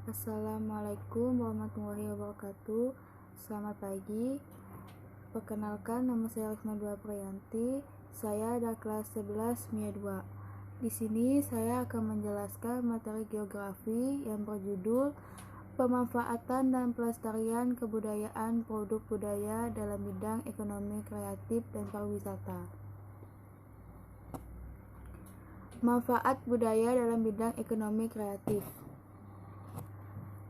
Assalamualaikum warahmatullahi wabarakatuh. Selamat pagi. Perkenalkan, nama saya Risma Dua Priyanti. Saya dari kelas 11 MIA 2. Di sini saya akan menjelaskan materi geografi yang berjudul Pemanfaatan dan Pelestarian Kebudayaan Produk Budaya dalam Bidang Ekonomi Kreatif dan Pariwisata. Manfaat budaya dalam bidang ekonomi kreatif.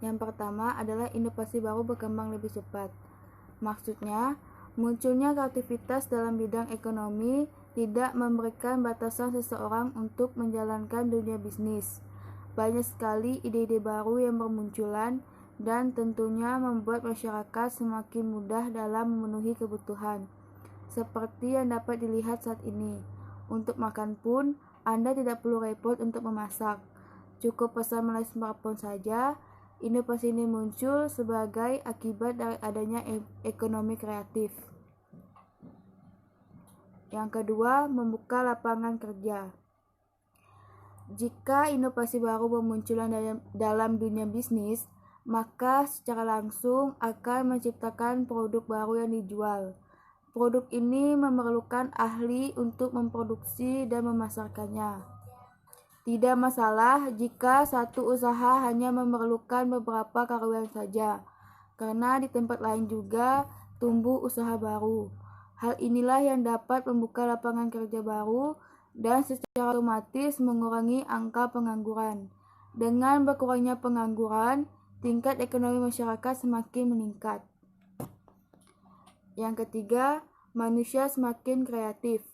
Yang pertama adalah inovasi baru berkembang lebih cepat. Maksudnya, munculnya kreativitas dalam bidang ekonomi tidak memberikan batasan seseorang untuk menjalankan dunia bisnis. Banyak sekali ide-ide baru yang bermunculan dan tentunya membuat masyarakat semakin mudah dalam memenuhi kebutuhan. Seperti yang dapat dilihat saat ini, untuk makan pun Anda tidak perlu repot untuk memasak. Cukup pesan melalui smartphone saja. Inovasi ini muncul sebagai akibat dari adanya ekonomi kreatif. Yang kedua, membuka lapangan kerja. Jika inovasi baru bermunculan dalam dunia bisnis, maka secara langsung akan menciptakan produk baru yang dijual. Produk ini memerlukan ahli untuk memproduksi dan memasarkannya. Tidak masalah jika satu usaha hanya memerlukan beberapa karyawan saja, karena di tempat lain juga tumbuh usaha baru. Hal inilah yang dapat membuka lapangan kerja baru dan secara otomatis mengurangi angka pengangguran. Dengan berkurangnya pengangguran, tingkat ekonomi masyarakat semakin meningkat. Yang ketiga, manusia semakin kreatif.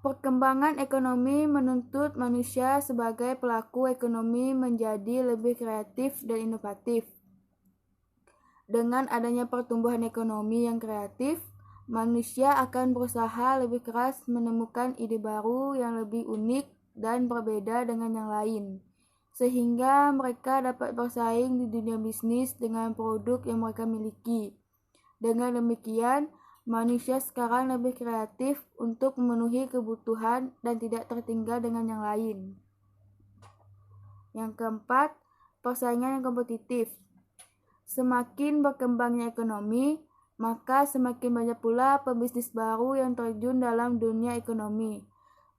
Perkembangan ekonomi menuntut manusia sebagai pelaku ekonomi menjadi lebih kreatif dan inovatif. Dengan adanya pertumbuhan ekonomi yang kreatif, manusia akan berusaha lebih keras menemukan ide baru yang lebih unik dan berbeda dengan yang lain, sehingga mereka dapat bersaing di dunia bisnis dengan produk yang mereka miliki. Dengan demikian, manusia sekarang lebih kreatif untuk memenuhi kebutuhan dan tidak tertinggal dengan yang lain. Yang keempat, persaingan yang kompetitif. Semakin berkembangnya ekonomi, maka semakin banyak pula pebisnis baru yang terjun dalam dunia ekonomi.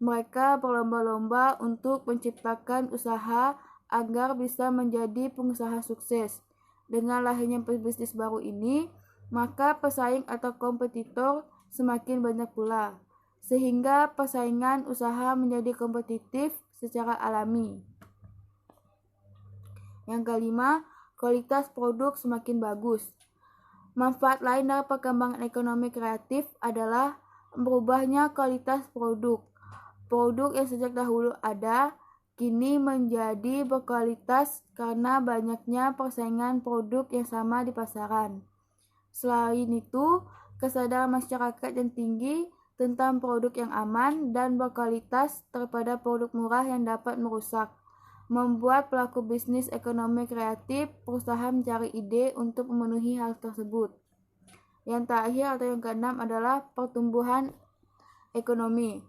Mereka berlomba-lomba untuk menciptakan usaha agar bisa menjadi pengusaha sukses. Dengan lahirnya pebisnis baru ini, maka pesaing atau kompetitor semakin banyak pula, sehingga persaingan usaha menjadi kompetitif secara alami. Yang kelima, kualitas produk semakin bagus. Manfaat lain dari perkembangan ekonomi kreatif adalah berubahnya kualitas produk. Produk yang sejak dahulu ada, kini menjadi berkualitas karena banyaknya persaingan produk yang sama di pasaran. Selain itu, kesadaran masyarakat yang tinggi tentang produk yang aman dan berkualitas daripada produk murah yang dapat merusak, membuat pelaku bisnis ekonomi kreatif berusaha mencari ide untuk memenuhi hal tersebut. Yang terakhir atau yang keenam adalah pertumbuhan ekonomi.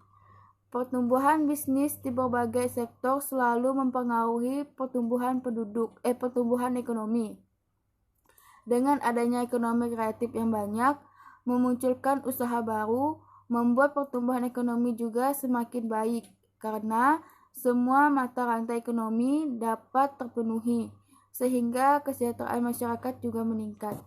Pertumbuhan bisnis di berbagai sektor selalu mempengaruhi pertumbuhan ekonomi. Dengan adanya ekonomi kreatif yang banyak, memunculkan usaha baru, membuat pertumbuhan ekonomi juga semakin baik, karena semua mata rantai ekonomi dapat terpenuhi, sehingga kesejahteraan masyarakat juga meningkat.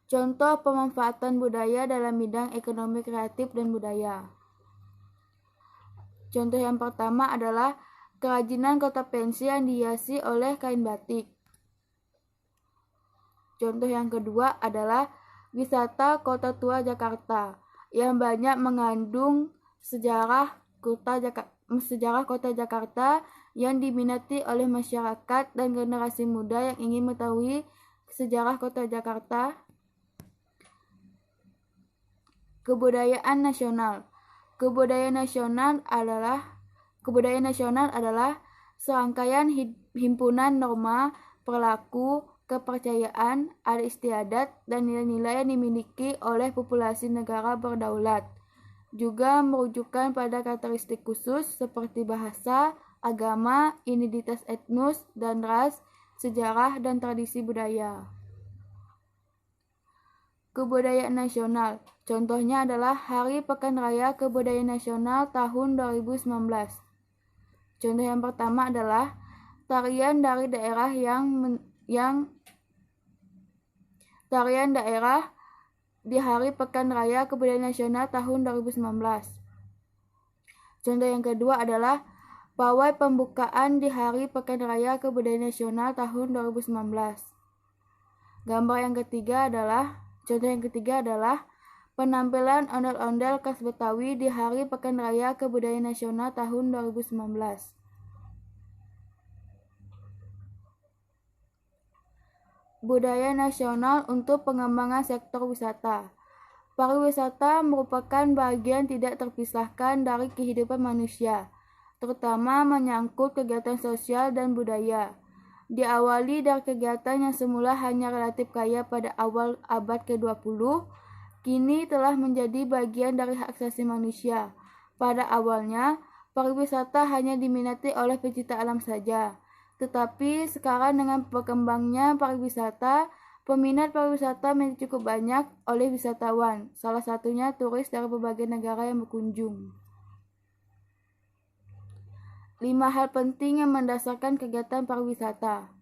Contoh pemanfaatan budaya dalam bidang ekonomi kreatif dan budaya. Contoh yang pertama adalah kerajinan kota pensi yang dihiasi oleh kain batik. Contoh yang kedua adalah wisata Kota Tua Jakarta yang banyak mengandung sejarah kota Jakarta yang diminati oleh masyarakat dan generasi muda yang ingin mengetahui sejarah kota Jakarta. Kebudayaan nasional. Kebudayaan nasional adalah serangkaian himpunan norma, perilaku, kepercayaan, adat istiadat, dan nilai-nilai yang dimiliki oleh populasi negara berdaulat. Juga merujukan pada karakteristik khusus seperti bahasa, agama, identitas etnis dan ras, sejarah, dan tradisi budaya. Kebudayaan nasional, contohnya adalah Hari Pekan Raya Kebudayaan Nasional tahun 2019. Contoh yang pertama adalah tarian dari daerah tarian daerah di Hari Pekan Raya Kebudayaan Nasional tahun 2019. Contoh yang kedua adalah pawai pembukaan di Hari Pekan Raya Kebudayaan Nasional tahun 2019. Contoh yang ketiga adalah penampilan ondel-ondel khas Betawi di Hari Pekan Raya Kebudayaan Nasional tahun 2019. Budaya nasional untuk pengembangan sektor wisata. Pariwisata merupakan bagian tidak terpisahkan dari kehidupan manusia, terutama menyangkut kegiatan sosial dan budaya. Diawali dari kegiatan yang semula hanya relatif kaya pada awal abad ke-20, kini telah menjadi bagian dari hak asasi manusia. Pada awalnya, pariwisata hanya diminati oleh pecinta alam saja. Tetapi sekarang dengan berkembangnya pariwisata, peminat pariwisata menjadi cukup banyak oleh wisatawan, salah satunya turis dari berbagai negara yang berkunjung. 5 hal penting yang mendasarkan kegiatan pariwisata.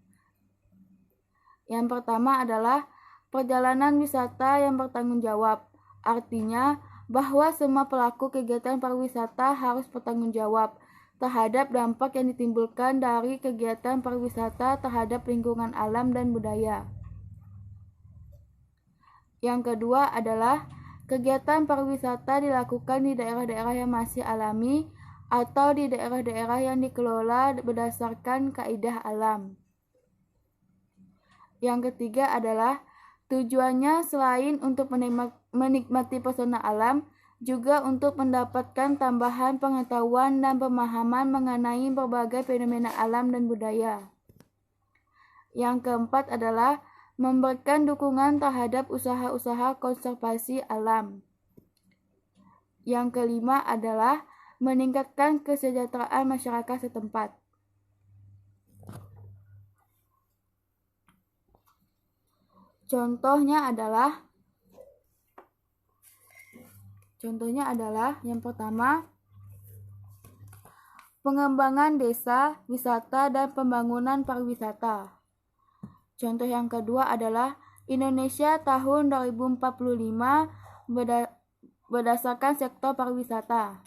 Yang pertama adalah perjalanan wisata yang bertanggung jawab. Artinya bahwa semua pelaku kegiatan pariwisata harus bertanggung jawab terhadap dampak yang ditimbulkan dari kegiatan pariwisata terhadap lingkungan alam dan budaya. Yang kedua adalah kegiatan pariwisata dilakukan di daerah-daerah yang masih alami atau di daerah-daerah yang dikelola berdasarkan kaidah alam. Yang ketiga adalah tujuannya selain untuk menikmati pesona alam, juga untuk mendapatkan tambahan pengetahuan dan pemahaman mengenai berbagai fenomena alam dan budaya. Yang keempat adalah memberikan dukungan terhadap usaha-usaha konservasi alam. Yang kelima adalah meningkatkan kesejahteraan masyarakat setempat. Contohnya adalah yang pertama, pengembangan desa, wisata, dan pembangunan pariwisata. Contoh yang kedua adalah Indonesia tahun 2045 berdasarkan sektor pariwisata.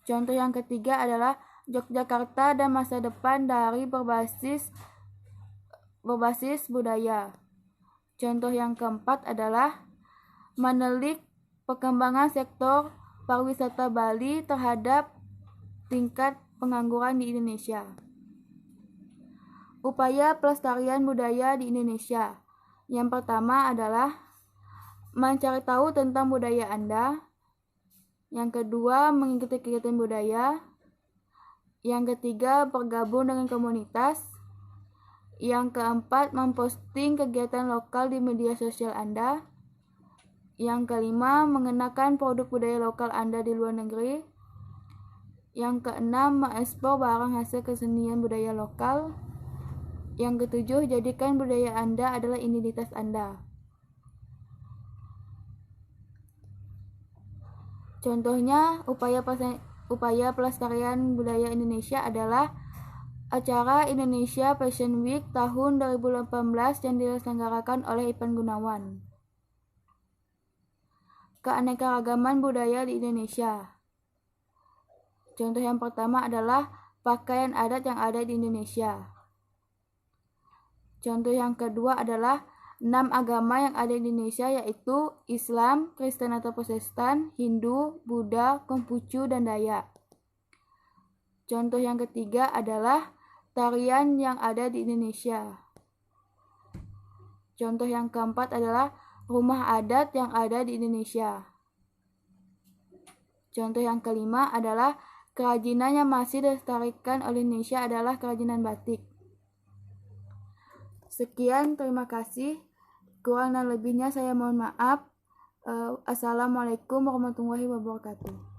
Contoh yang ketiga adalah Yogyakarta dan masa depan dari berbasis budaya. Contoh yang keempat adalah menelik perkembangan sektor pariwisata Bali terhadap tingkat pengangguran di Indonesia. Upaya pelestarian budaya di Indonesia. Yang pertama adalah mencari tahu tentang budaya Anda. Yang kedua, mengikuti kegiatan budaya. Yang ketiga, bergabung dengan komunitas. Yang keempat, memposting kegiatan lokal di media sosial Anda. Yang kelima, mengenakan produk budaya lokal Anda di luar negeri. Yang keenam, mengekspor barang hasil kesenian budaya lokal. Yang ketujuh, jadikan budaya Anda adalah identitas Anda. Contohnya, upaya pelestarian budaya Indonesia adalah acara Indonesia Fashion Week tahun 2018 yang diselenggarakan oleh Ipan Gunawan. Keanekaragaman budaya di Indonesia. Contoh yang pertama adalah pakaian adat yang ada di Indonesia. Contoh yang kedua adalah 6 agama yang ada di Indonesia, yaitu Islam, Kristen atau Protestan, Hindu, Buddha, Konghucu, dan Dayak. Contoh yang ketiga adalah tarian yang ada di Indonesia. Contoh yang keempat adalah rumah adat yang ada di Indonesia. Contoh yang kelima adalah kerajinan yang masih dilestarikan oleh Indonesia adalah kerajinan batik. Sekian, terima kasih. Kurang dan lebihnya saya mohon maaf. Assalamualaikum warahmatullahi wabarakatuh.